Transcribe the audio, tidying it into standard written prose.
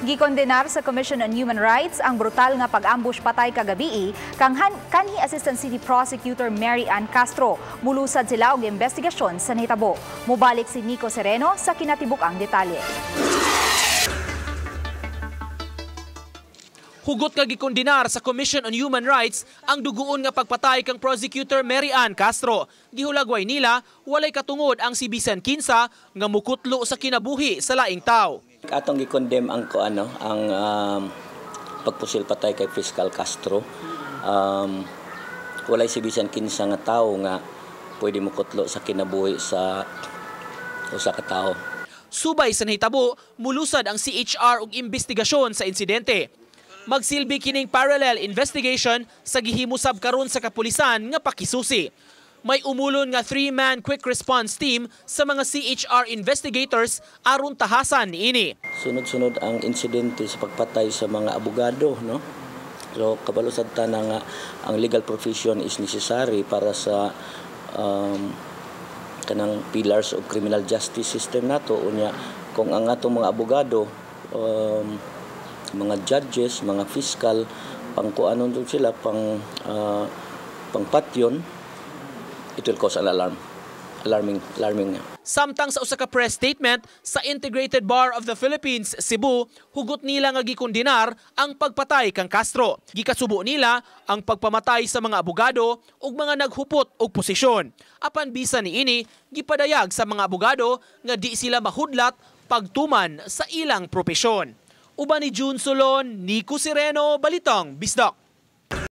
Gikondenar sa Commission on Human Rights ang brutal nga pag-ambush patay kagabi kanhi Assistant City Prosecutor Mary Ann Castro. Mulusad sila og investigasyon sa nahitabo. Mubalik si Nico Sereno sa kinatibuk-ang detalye. Hugot nga gikondenar sa Commission on Human Rights ang duguon nga pagpatay kang Prosecutor Mary Ann Castro. Gihulagway nila walay katungod ang si Bisan Kinsa nga mukutlo sa kinabuhi sa laing tao. Atong gi-condemn ang pagpusil patay kay Fiscal Castro. Walay si Bisan Kinsa nga tao nga pwede mukutlo sa kinabuhi sa usa ka tawo. Subay sa nahitabo, mulusad ang CHR og investigasyon sa insidente. Magsilbi kining parallel investigation sa gihimusab karon sa kapulisan nga Pakisusi. May umulon nga 3-man quick response team sa mga CHR investigators aron tahasan niini. Sunod-sunod ang insidente sa pagpatay sa mga abogado, no? So kabalo sad ta nga ang legal profession is necessary para sa kanang pillars of criminal justice system nato. Unya kung ang atong mga abogado, mga judges, mga fiscal, pangkuanon sila pangpatyon, it will cause an alarming na. Samtang sa usa ka press statement sa Integrated Bar of the Philippines, Cebu, hugot nila nga gikondenar ang pagpatay kang Castro. Gikasubo nila ang pagpamatay sa mga abogado ug mga naghupot og posisyon. Apan bisan niini, gipadayag sa mga abogado nga di sila mahudlat pagtuman sa ilang propesyon. Uban ni June Solon, Nico Sereno, Balitang Bisdak.